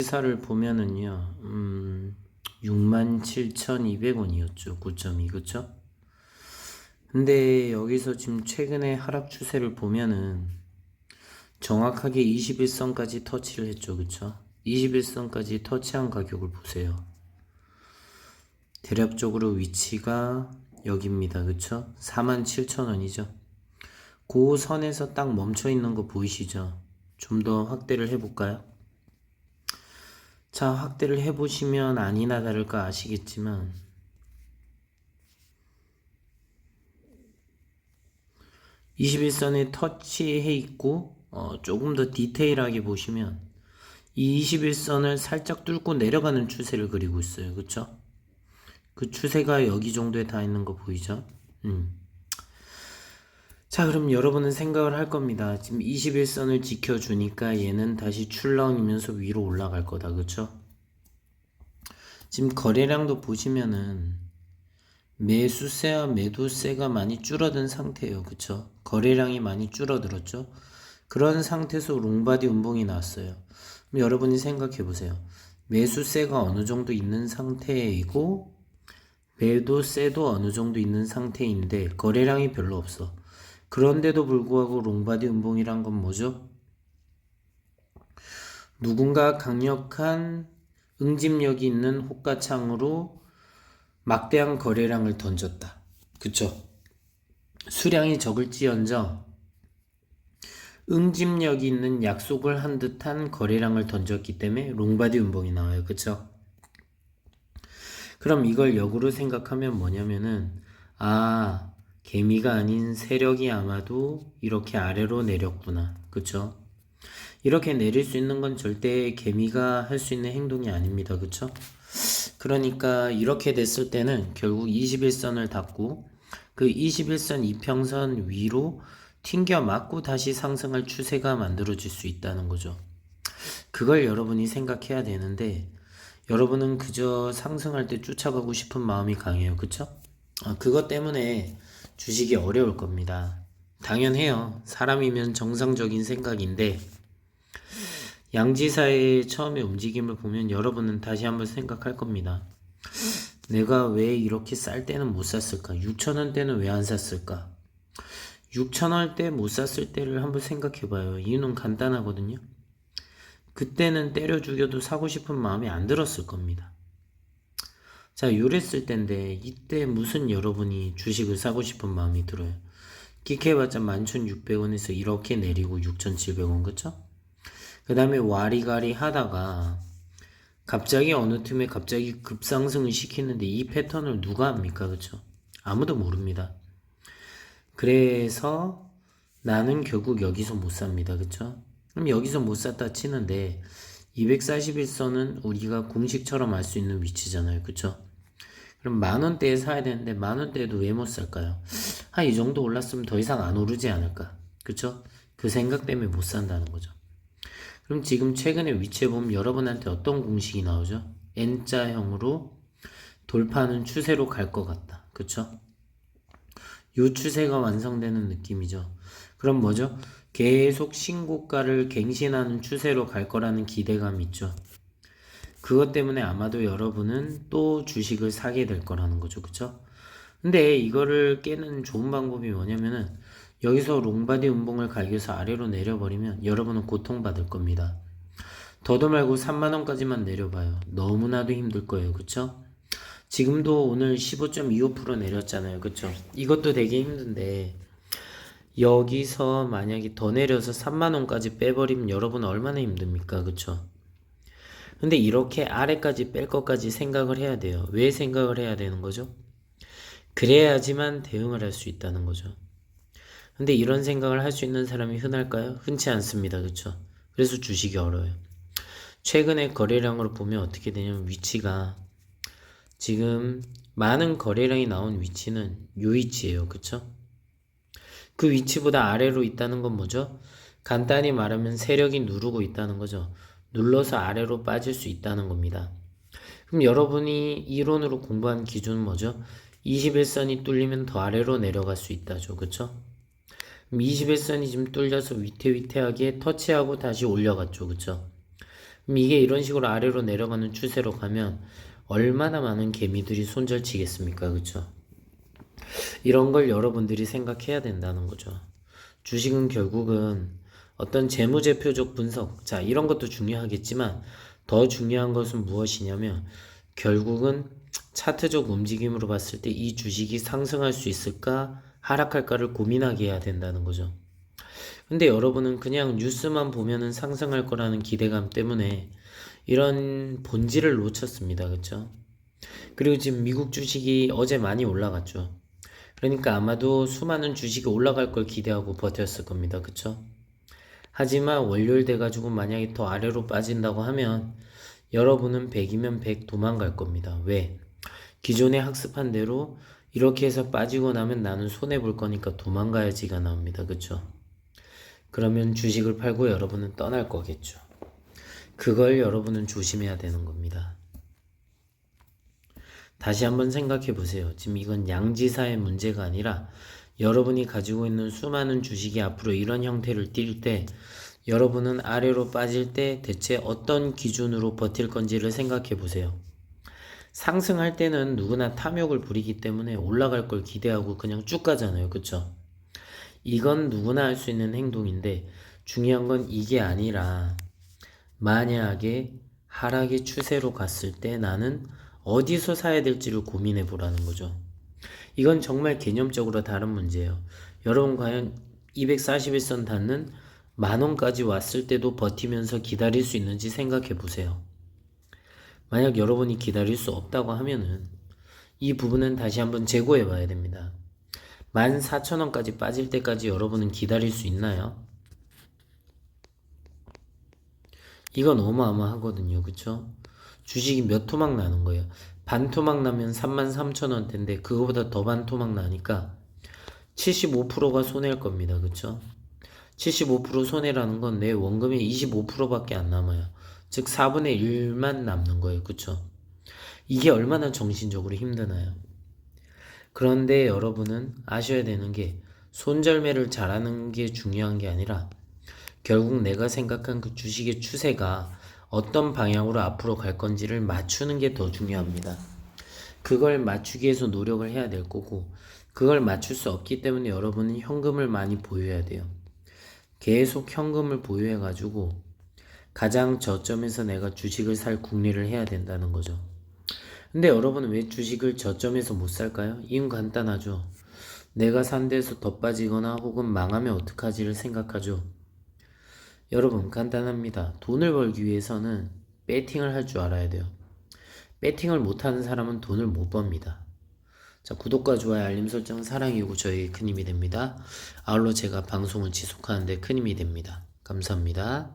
거래사를 보면은요, 67,200원이었죠. 9.2, 그쵸? 근데 여기서 지금 최근에 하락 추세를 보면은 정확하게 21선까지 터치를 했죠. 그쵸? 21선까지 터치한 가격을 보세요. 대략적으로 위치가 여기입니다. 그쵸? 47,000원이죠. 그 선에서 딱 멈춰 있는 거 보이시죠? 좀 더 확대를 해볼까요? 자, 확대를 해보시면 아니나 다를까 아시겠지만 21선에 터치해 있고 조금 더 디테일하게 보시면 이 21선을 살짝 뚫고 내려가는 추세를 그리고 있어요. 그쵸? 그 추세가 여기 정도에 다 있는 거 보이죠? 자, 그럼 여러분은 생각을 할 겁니다. 지금 21선을 지켜주니까 얘는 다시 출렁이면서 위로 올라갈 거다. 그쵸? 지금 거래량도 보시면은 매수세와 매도세가 많이 줄어든 상태예요. 그쵸? 거래량이 많이 줄어들었죠? 그런 상태에서 롱바디 음봉이 나왔어요. 그럼 여러분이 생각해 보세요. 매수세가 어느 정도 있는 상태이고 매도세도 어느 정도 있는 상태인데 거래량이 별로 없어. 그런데도 불구하고 롱바디 음봉이란 건 뭐죠? 누군가 강력한 응집력이 있는 호가창으로 막대한 거래량을 던졌다. 그쵸? 수량이 적을지언정 응집력이 있는 약속을 한 듯한 거래량을 던졌기 때문에 롱바디 음봉이 나와요. 그쵸? 그럼 이걸 역으로 생각하면 뭐냐면은 개미가 아닌 세력이 아마도 이렇게 아래로 내렸구나. 그쵸? 이렇게 내릴 수 있는 건 절대 개미가 할 수 있는 행동이 아닙니다. 그쵸? 그러니까 이렇게 됐을 때는 결국 21선을 닫고 그 21선 이평선 위로 튕겨 맞고 다시 상승할 추세가 만들어질 수 있다는 거죠. 그걸 여러분이 생각해야 되는데 여러분은 그저 상승할 때 쫓아가고 싶은 마음이 강해요. 그쵸? 그것 때문에 주식이 어려울 겁니다. 당연해요. 사람이면 정상적인 생각인데 양지사의 처음에 움직임을 보면 여러분은 다시 한번 생각할 겁니다. 내가 왜 이렇게 쌀 때는 못 샀을까? 6,000원 때는 왜 안 샀을까? 6,000원 때 못 샀을 때를 한번 생각해봐요. 이유는 간단하거든요. 그때는 때려 죽여도 사고 싶은 마음이 안 들었을 겁니다. 자, 요랬을 때인데 이때 무슨 여러분이 주식을 사고 싶은 마음이 들어요? 기캐봤자 11,600원에서 이렇게 내리고 6,700원, 그쵸? 그 다음에 와리가리 하다가 갑자기 어느 틈에 갑자기 급상승을 시키는데 이 패턴을 누가 합니까? 그쵸? 아무도 모릅니다. 그래서 나는 결국 여기서 못 삽니다. 그쵸? 그럼 여기서 못 샀다 치는데 241선은 우리가 공식처럼 알 수 있는 위치잖아요. 그쵸? 그럼 만원대에 사야 되는데 만원대에도 왜 못 살까요? 이 정도 올랐으면 더 이상 안 오르지 않을까? 그쵸? 그 생각 때문에 못 산다는 거죠. 그럼 지금 최근에 위치해 보면 여러분한테 어떤 공식이 나오죠? N자형으로 돌파하는 추세로 갈 것 같다. 그쵸? 요 추세가 완성되는 느낌이죠. 그럼 뭐죠? 계속 신고가를 갱신하는 추세로 갈 거라는 기대감이 있죠. 그것 때문에 아마도 여러분은 또 주식을 사게 될 거라는 거죠. 그쵸? 근데 이거를 깨는 좋은 방법이 뭐냐면은 여기서 롱바디 음봉을 갈겨서 아래로 내려버리면 여러분은 고통받을 겁니다. 더도 말고 3만원까지만 내려봐요. 너무나도 힘들 거예요. 그쵸? 지금도 오늘 15.25% 내렸잖아요. 그쵸? 이것도 되게 힘든데 여기서 만약에 더 내려서 3만원까지 빼버리면 여러분 얼마나 힘듭니까? 그쵸? 근데 이렇게 아래까지 뺄 것까지 생각을 해야 돼요. 왜 생각을 해야 되는 거죠? 그래야지만 대응을 할 수 있다는 거죠. 근데 이런 생각을 할 수 있는 사람이 흔할까요? 흔치 않습니다. 그쵸? 그래서 주식이 어려워요. 최근에 거래량으로 보면 어떻게 되냐면 위치가 지금 많은 거래량이 나온 위치는 요 위치예요. 그쵸? 그 위치보다 아래로 있다는 건 뭐죠? 간단히 말하면 세력이 누르고 있다는 거죠. 눌러서 아래로 빠질 수 있다는 겁니다. 그럼 여러분이 이론으로 공부한 기준은 뭐죠? 21선이 뚫리면 더 아래로 내려갈 수 있다죠. 그쵸? 그럼 21선이 지금 뚫려서 위태위태하게 터치하고 다시 올려갔죠. 그쵸? 그럼 이게 이런 식으로 아래로 내려가는 추세로 가면 얼마나 많은 개미들이 손절치겠습니까? 그쵸? 이런 걸 여러분들이 생각해야 된다는 거죠. 주식은 결국은 어떤 재무제표적 분석, 자, 이런 것도 중요하겠지만 더 중요한 것은 무엇이냐면 결국은 차트적 움직임으로 봤을 때 이 주식이 상승할 수 있을까, 하락할까를 고민하게 해야 된다는 거죠. 근데 여러분은 그냥 뉴스만 보면은 상승할 거라는 기대감 때문에 이런 본질을 놓쳤습니다. 그쵸? 그리고 지금 미국 주식이 어제 많이 올라갔죠. 그러니까 아마도 수많은 주식이 올라갈 걸 기대하고 버텼을 겁니다. 그쵸? 하지만 월요일 돼가지고 만약에 더 아래로 빠진다고 하면 여러분은 100이면 100 도망갈 겁니다. 왜? 기존에 학습한 대로 이렇게 해서 빠지고 나면 나는 손해볼 거니까 도망가야지가 나옵니다. 그쵸? 그러면 주식을 팔고 여러분은 떠날 거겠죠. 그걸 여러분은 조심해야 되는 겁니다. 다시 한번 생각해 보세요. 지금 이건 양지사의 문제가 아니라 여러분이 가지고 있는 수많은 주식이 앞으로 이런 형태를 띌 때 여러분은 아래로 빠질 때 대체 어떤 기준으로 버틸 건지를 생각해 보세요. 상승할 때는 누구나 탐욕을 부리기 때문에 올라갈 걸 기대하고 그냥 쭉 가잖아요. 그쵸? 이건 누구나 할 수 있는 행동인데 중요한 건 이게 아니라 만약에 하락의 추세로 갔을 때 나는 어디서 사야 될지를 고민해 보라는 거죠. 이건 정말 개념적으로 다른 문제예요. 여러분 과연 241선 닿는 만원까지 왔을 때도 버티면서 기다릴 수 있는지 생각해 보세요. 만약 여러분이 기다릴 수 없다고 하면은 이 부분은 다시 한번 재고해 봐야 됩니다. 14,000원까지 빠질 때까지 여러분은 기다릴 수 있나요? 이건 어마어마하거든요. 그쵸? 주식이 몇 토막 나는 거예요. 반 토막 나면 33,000원대인데 그거보다 더 반 토막 나니까 75%가 손해일 겁니다. 그쵸? 75% 손해라는 건 내 원금의 25%밖에 안 남아요. 즉 4분의 1만 남는 거예요. 그쵸? 이게 얼마나 정신적으로 힘드나요? 그런데 여러분은 아셔야 되는 게 손절매를 잘하는 게 중요한 게 아니라 결국 내가 생각한 그 주식의 추세가 어떤 방향으로 앞으로 갈 건지를 맞추는 게 더 중요합니다. 그걸 맞추기 위해서 노력을 해야 될 거고 그걸 맞출 수 없기 때문에 여러분은 현금을 많이 보유해야 돼요. 계속 현금을 보유해 가지고 가장 저점에서 내가 주식을 살 궁리를 해야 된다는 거죠. 근데 여러분은 왜 주식을 저점에서 못 살까요? 이유는 간단하죠. 내가 산 데서 더 빠지거나 혹은 망하면 어떡하지를 생각하죠. 여러분 간단합니다. 돈을 벌기 위해서는 배팅을 할 줄 알아야 돼요. 배팅을 못하는 사람은 돈을 못 법니다. 자, 구독과 좋아요, 알림 설정은 사랑이고 저에게 큰 힘이 됩니다. 아울러 제가 방송을 지속하는 데 큰 힘이 됩니다. 감사합니다.